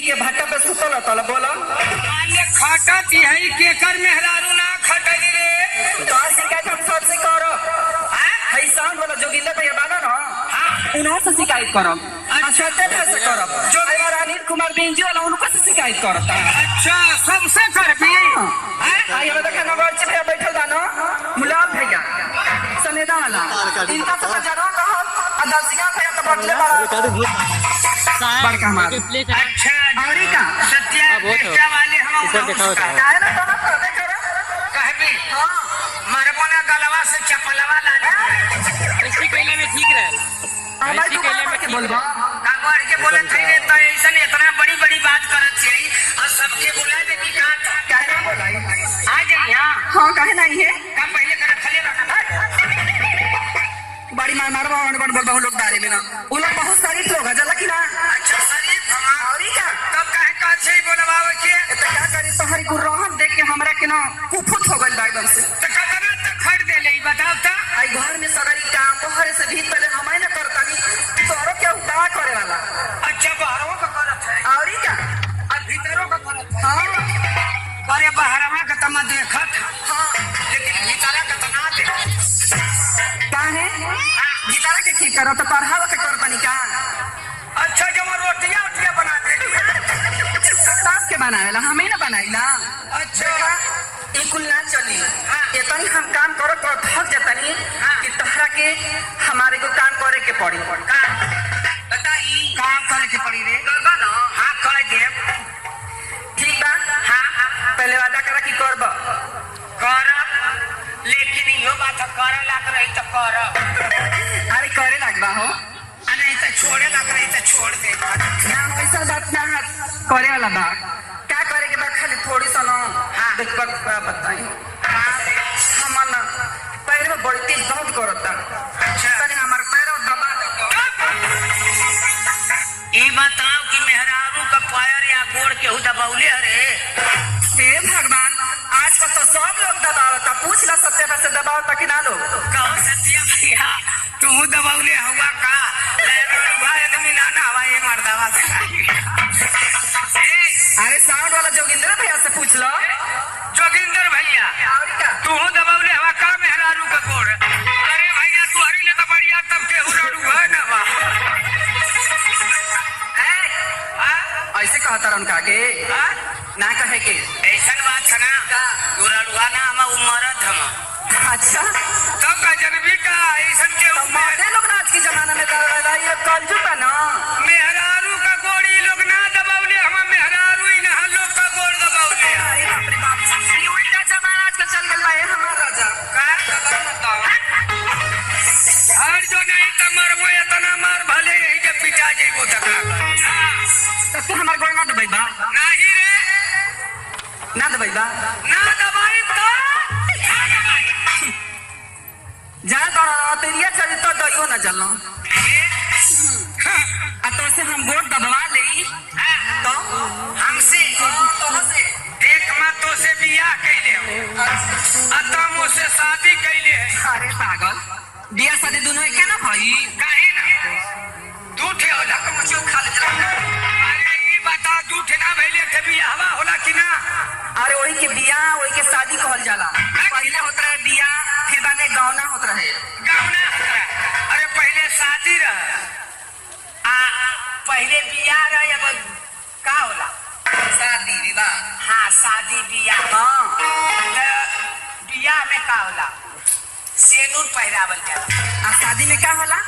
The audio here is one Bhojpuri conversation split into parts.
के भाटा पे सुतल तल बोलो आले खटत यही केकर मेहरारू ना खटली रे तोर शिकायत हम सबसे करो है साउंड वाला जोगिंदर भैया बाना ना उन्हों से शिकायत करो सत्य से करो जो अनिल कुमार बेंजी वाला उनको से शिकायत करता अच्छा सबसे कर भी आई हम देखा नगर से भैया बैठल दानो मुलाम भैया सनेदा वाला इनका तो जरा कहो अदर्शिका भैया तो बटले बड़ा बड़का मार अच्छा औरी का सत्या बेटा वाले हम काहे ना तो करबे करो कहबी हां मरबोना गलवा से चपलवा ला ले ऐसी कहले में ठीक रहेला हमारे तू के बोलबा का बढ़ के बोले थे रे तो ऐसन इतना बड़ी बड़ी बात करत छै और सबके बुला दे कि का काहे ना बोलाई आ जाई हां काहे नहीं है का पहले कर खले रखा बड़ी मार बड़ बोल लोग दारे में ना वो लोग बहुत सारी लोग है जला की ना अच्छा शरीफ हमार औरी का तब काहे का छै बोलवावे के तो क्या करी तोहरी गुरहन देख के हमरा के ना कुफुत हो गइल बा एकदम से तो कतना तक खड़ दे ले बताओ त आई घर में सगरी काम तोहरे से भी पहले हमारे ना करतानी तोरो क्या उतार करे वाला अच्छा बाहरों का करत है औरी का और भीतरों का करत है हां अरे बाहरवा का तमा देखत हां लेकिन भीतरा का तना दे काहे गिटार के की करो तो पढ़ावा के करतानी का अच्छा जब रोटियां उटियां बनाते सास के बनावेला हमें ना बनाईला अच्छा ई कुल ना चली इतनी हम काम करो तो थक जतनी कि तहरा के हमारे को काम करे के पड़ी का बताई काम करे के पड़ी रे करबा ना हां कर दे ठीक बा हां पहले वादा करा कि करब कर लेकिन यो बात कर लाग रही तो कर अरे करे लगबा हो नहीं तो छोड़े लाग रही तो छोड़ दे ना वैसा बात ना करे वाला बा क्या करे के बाद खाली थोड़ी सा ना देख बताई हमन पैर में बड़ी तेज दर्द करता तनी हमार पैर दबा ई बताओ कि मेहरारू का पैर या गोड़ केहू दबाउले रे हे भगवान आजकल तो सब लोग दबावता पूछ ला सत्य से दबावता कि ना लोग कहो सत्या भैया तू दबाउले हुआ का भाई आदमी ना ना हवा ये मर्दावा से अरे साउंड वाला जोगिंदर भैया से पूछ लो जोगिंदर भैया तू दबाउले हवा का मेहरारू का गोड़ अरे भैया तू हरी ले तो बढ़िया तब के हुरड़ू है ना बा ऐसे कहता रहा उनका के ना कहे के ऐसन बात है ना हुरड़ुआ ना हम उमरत हम अच्छा तो का जनबी का ऐसन के मर्दे लोग ना आज के जमाना में कर रहा है ये कंजू का ना मेहरारू का गोड़ी लोग ना दबाउले हम मेहरारू ही ना लोग का गोड़ दबाउले अरे बाप रे बाप ये उल्टा जमाना आज का चल गया है हमारा राजा का बताओ हर जो नहीं तो मरबो इतना मार भले यही के पिटा जेबो तका तो तू हमार गोड़ ना दबाई बा नहीं रे ना दबाई बा ना दबाई तो जा तो तेरिया चल तो दइयो ना चलना आ तो से हम गोड़ दबवा लेई तो हमसे देख मैं तो से बियाह कैले अतम से शादी कैले अरे पागल बिया शादी दोनों एक ना भाई काहे ना दूठे होला के मुझे खा ले अरे ई बता दूठे ना भइले के बियाह हवा होला कि ना अरे वही के बिया वही के शादी कहल जाला पहले होत रहे बिया फिर बाद में गौना होत रहे गावना अरे पहले शादी रह आ पहले बियाह रह अब का होला शादी विवाह हाँ शादी बियाह हाँ बियाह में का होला सेनूर पहिरावल जाला आ शादी में क्या होला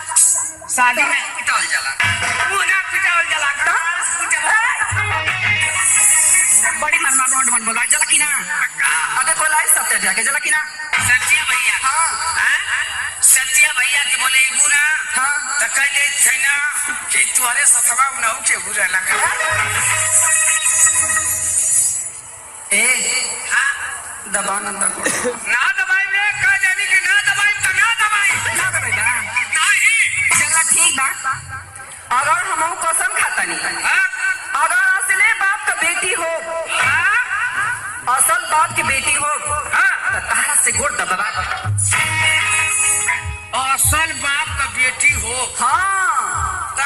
शादी में पिटावल जाला मुंह ना पिटावल जाला का बड़ी मरमा बॉन्ड बन बोला जला की ना अगर बोला सत्य जाके जला की ना सत्या भैया हाँ सत्या भैया के बोले इबू ना हाँ तो कह दे छैना कि तुम्हारे सतवा न के बुरा लगा ए हाँ दबा ना दबा ना दबाई रे कह जानी कि ना दबाई तो ना दबाई ना दबाई बा नहीं चला ठीक बा अगर हम कसम खाता नहीं हाँ अगर असले बाप का बेटी हो हाँ असल बाप की बेटी हो हाँ तो तारा से गोड़ दबा असल बाप का बेटी हो हाँ तो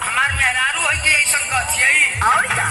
हमार मेहरारू है कि ऐसा कहती और क्या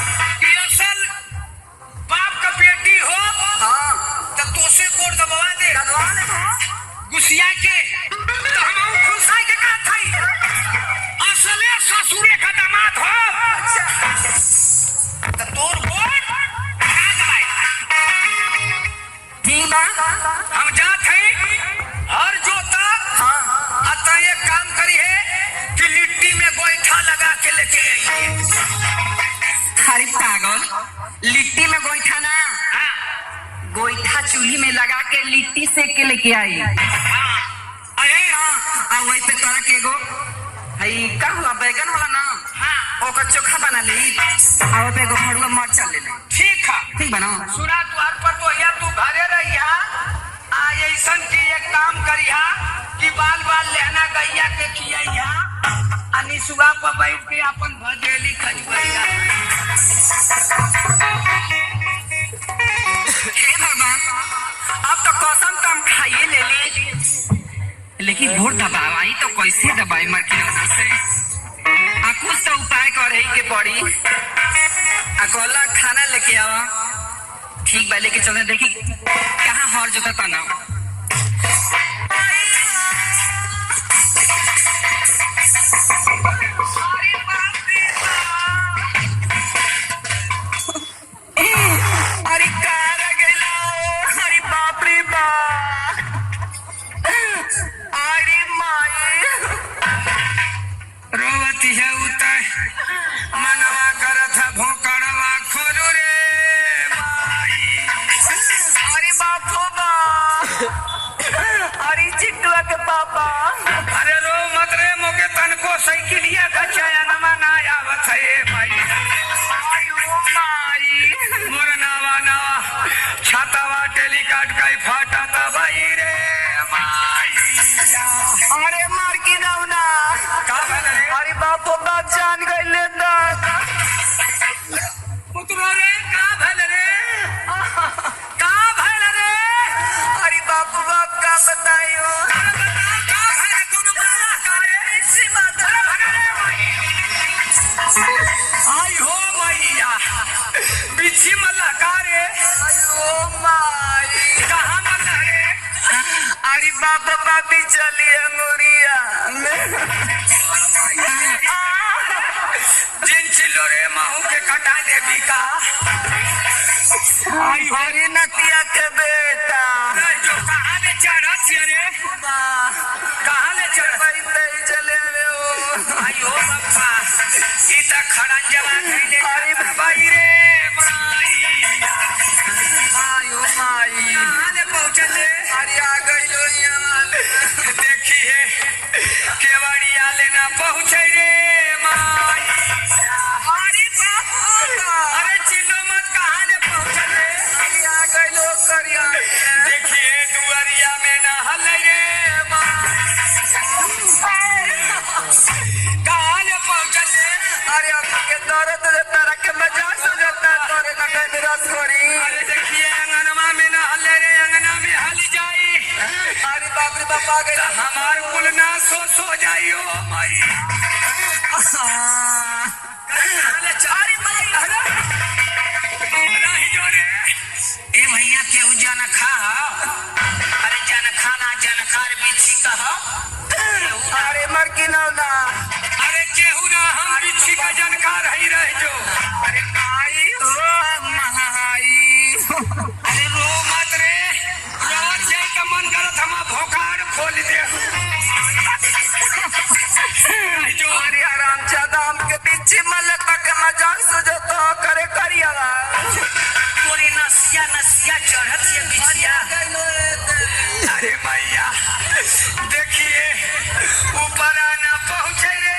लिट्टी में गोईठा ना, गोईठा चूल्ही में लगा के लिट्टी सेक के लेके आई। अरे हाँ, वही पे तोरा के एगो हई का हुआ बैगन वाला ना, ओकर चोखा बना ली और पे एगो भरुआ मरचा ले ले। ठीक है, ठीक बना। सुना तू हर पर तो या तू घरे रहिया आ ऐसन की एक काम करिया कि बाल बाल लेना गैया के खियाइया अनि सुगा पर बैठ के अपन भजेली खजबैया। हे भगवान, अब तो कसम तो हम खाइए ले ली, लेकिन वोट दबाई तो कैसे दबाई मरकिनौना से? आ कुछ तो उपाय करे के पड़ी। आ कहला खाना लेके आवा, ठीक बा लेके चले देखी कहाँ हर जोता तना। अरे कार गेला, अरे बाप रे बाप, अरे माई रोवती है उतर मनवा करत है भोकड़वा खोलो रे माई। अरे बापो बा, अरे चिट्टुआ के पापा। अरे रो मत रे मोके तनको साइकिलिया का चयनमा ना आवत है भाई। मोर नावा नावा छातावा टेलीकाट काई फाटा ता भाई रे माई। अरे मार की नौना, का भले रे? अरे बापो बाप जान गइले ना। पुतवा रे का भले रे? का भले रे? अरे बापो बाप का बताइयो। का भले तू बड़ा का रे? इसी बात रे भले रे भाई। आई हो मैया बिछी मल्ला का रे? ओ माई, कहाँ मल्ला रे? अरे बाप बापी चली अंगुरिया जिन चिल्लो रे माहू के कटा देवी का। आई हो अरे नतिया के बेटा, जो कहाँ ले चढ़त है रे? कहाँ ले चढ़त? चले हो। आई हो बप्पा ई त खड़ंजवा खैले अरे भाई रे माई। आयो माई, कहाँ ले पहुँचले? अरे आ गई लो यहाँ। देखिए केवड़िया लेना पहुँचे रे माई। अरे बाप, अरे चिल्लो मत कहाँ ले पहुँचले? अरे आ गई लो करिया। देखिए दुआरिया में न हले रे माई। कहाँ ले पहुँचले? अरे आपके दर्द से तारा के मजाक हो जाता है, तोरे ना कहीं मेरा छोरी। अरे देखिए अंगनमा में न हले रे, अंगना में हल जाई अरे बाप रे बाप आ गई। हमार कुल ना सो जाइयो माई। अरे भाई, नहीं जो रे ए भैया केहू जन खा। अरे जन खाना जनकार बिछी कह। अरे मर की नौना। अरे केहू ना हम बिछी का जनकार ही रह जो। अरे माई, ओ महाई। अरे रो मत रे, रोज जाई का मन करत हम भोकाड़ खोल दे। नहीं जो अरे आराम ज्यादा हमके पीछे मलक के मजाक से जो तो करे करिया। पूरी नसिया चढ़त ये बिछिया। अरे मैया देखिए ऊपर आना पहुँचे रे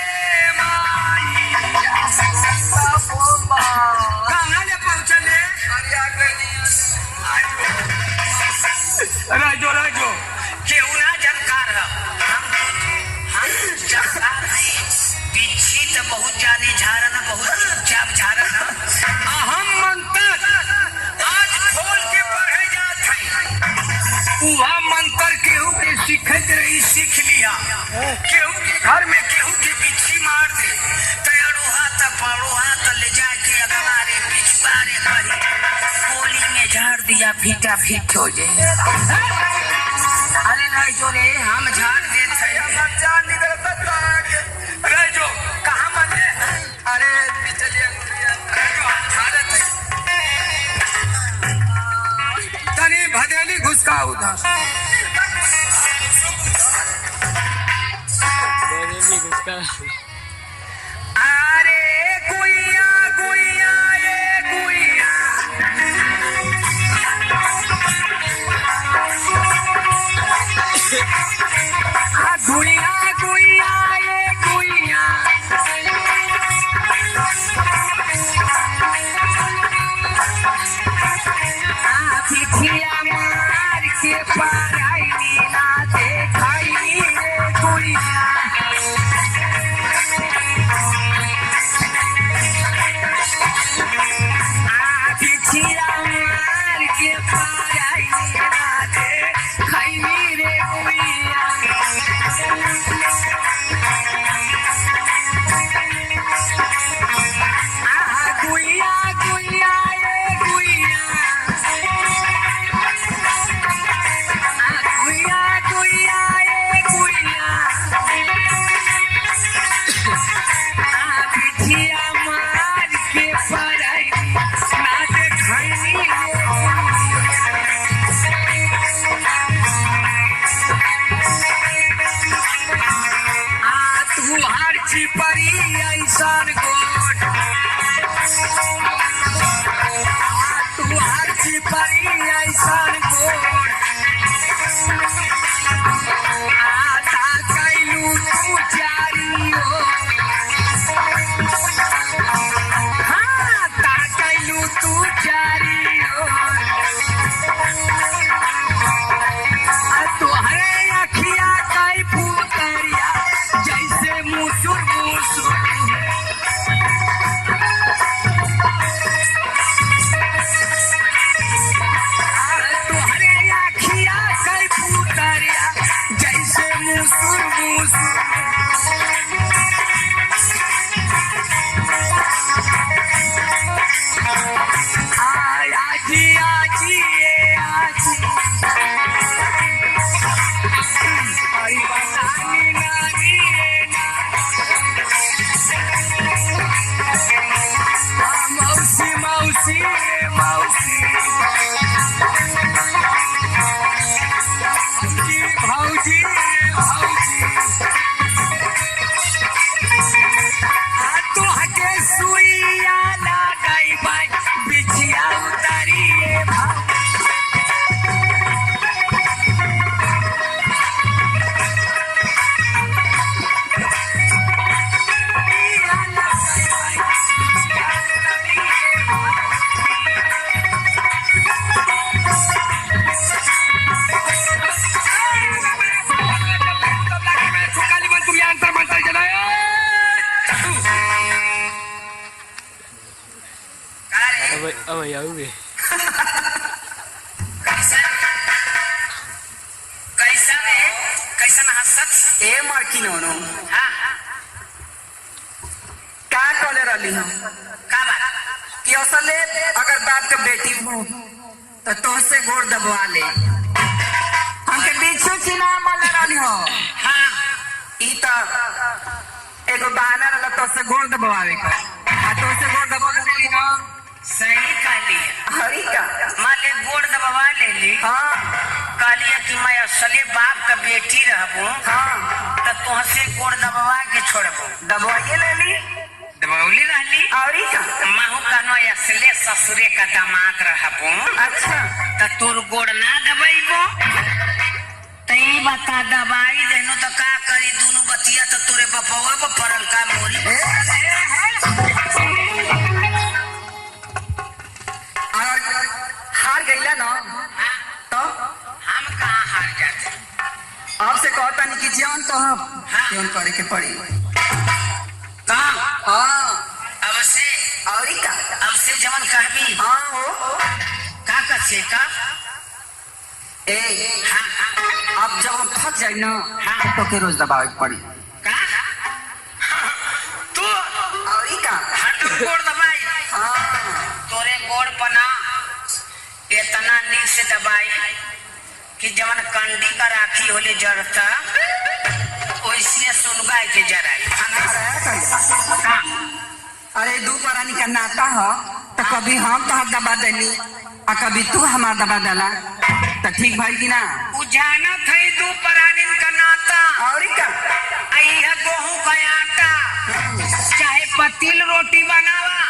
माई। कहाँ ले पहुँचले? अरे आ गई। राजो केहू ना जानकार है। हम जानकार है। पीछी तो बहुत जाली झारन, बहुत चुपचाप झारन। हम मंत्र आज खोल के पढ़े जात है। वह मंत्र केहू के सीखत रही सीख लिया। केहू के घर में केहू के पीछी मार दे तैयारोहा त पड़ोहा त ले जाके अगवारे पिछवारे करी गोली में झाड़ दिया, फीटा फीट हो जाए। अरे नहीं जो रे हम झाड़ देते बच्चा निकल सकता है। अरे जो कहाँ बने? अरे बिचलिया हम झाड़त है तनी भदेली घुसका उधर। बेरेली घुसका। अरे गुइया गुइया ये गुइया करी ऐसन गोर आता कैलू तू चारी ओर हाँ ता कैलू तू चारी ओर तोहरे अखिया कई पुतरिया जैसे मुसुर मुसुर तोहरे अखिया कई पुतरिया जैसे मुसुर मुसुर आजी आजी आजी अरे बतानी नानी मौसी मौसी मौसी भौजी भौजी तोहके सुइया लगाई बाई बिछिया उतारिए भाई अब आऊंगे कैसन हंसत ए मार्की नोनो हाँ का कहले रहली हम का बात कि असले अगर बाप के बेटी हो तो तोहसे गोड़ दबवा ले हमके बीचो चिना मले रहली हो हाँ ई तो एगो बहाना रहला तोहसे गोड़ दबवावे का आ तोहसे गोड़ दबवा देली हो सही कहली हरी का मान ले गोड़ दबवा ले ली हाँ कहली कि मैं असली बाप का बेटी रहबू हाँ तो तुहसे गोड़ दबवा के छोड़बू दबवाइए ले ली दबौली रहली हरी का महू कनो असले ससुरे का दामाद रहबू अच्छा तो तोर गोड़ ना दबाइबो तई बता दबाई देनो तो का करी दोनों बतिया तो तोरे बपवा पर पड़ल का मोरी अगर हार गईला ना तो हम कहाँ हार जाते आपसे कहता नहीं कि जान तो हम जान करे के पड़ी कहाँ हाँ अब से और का अब से जवन कहबी हाँ हो का कसे का ए हाँ हाँ अब जब हम थक जाए ना हाँ। तो के रोज दबावे के पड़ी का तू और का हट गोड़ दबाई हाँ तोरे गोड़ पना इतना नीक से दबाई कि जवन कंडी का राखी होले जरता वैसे सुनगा के जराई हाँ अरे दू परानी का नाता हो तो कभी हम तो दबा देली और कभी तू हमार दबा देला तो ठीक भाई की ना उ जानत है दू परानिन का नाता और का अइहा गेहूं का आटा चाहे पतील रोटी बनावा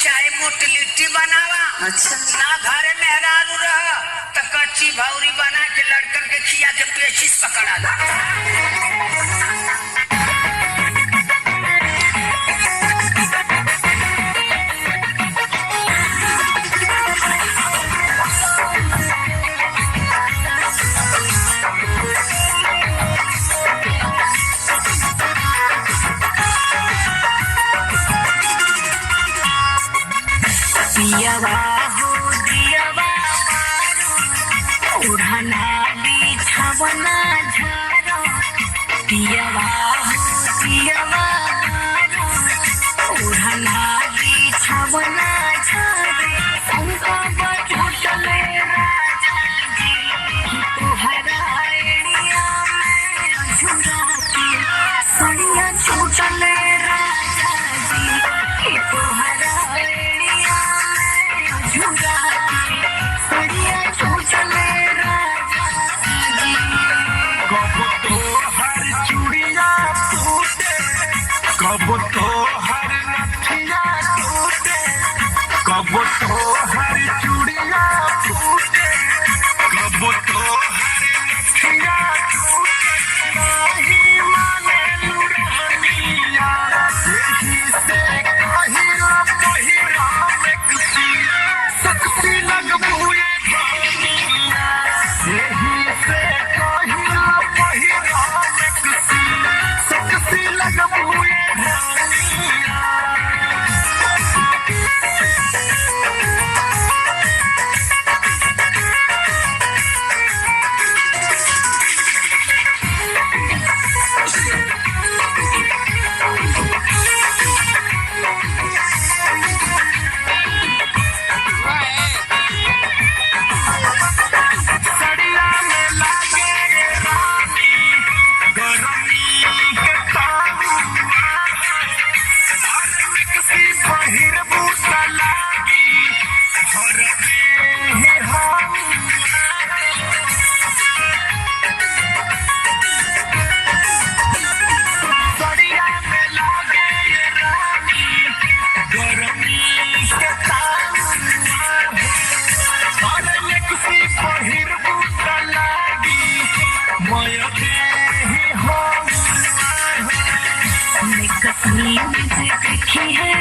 चाहे मोटी लिट्टी बनावा अच्छा ना घरे मेहरारू रह तो कच्ची भौरी बना के लड़कन के खिया के पेचिस पकड़ा दा दियवा हो दियवा उड़ाना बिछवना झारो दियवा हो दियवा उड़ाना बिछवना झारो संकट छूटले राजा जी तुहरा एड़िया में झुराती सड़िया छूटले राजा जी तुहरा एड़िया सड़िया छूटले राजा जी कब तो हर चूड़िया टूटे कब तो हर नथिया टूटे कब तो हर चूड़िया नथिया फूटे कब तो हर नथिया टूटे नहीं माने लुरानिया यही से कहिला पहिरा में किसी सकसी लगबुए धानिया यही से कहिला पहिरा में किसी सकसी लगबुए धानिया सड़िया में लागे रानी गरमी के ताबू किसी बहिर बूसा लागी हर ही हम सड़िया में लागे रानी गरमी के ताबू किसी बहिर बूसा लागी मयके ही हम मैं कश्मीर से देखी है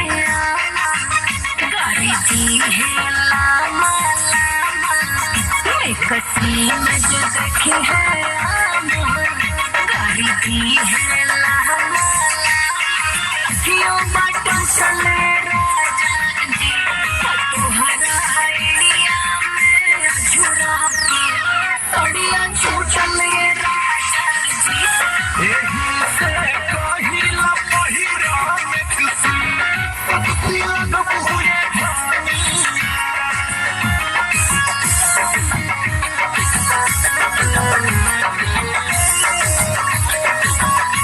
गाड़ी दी है लामा लामा मैं कश्मीर में जो देखी है गाड़ी दी है लामा क्यों बाटों चले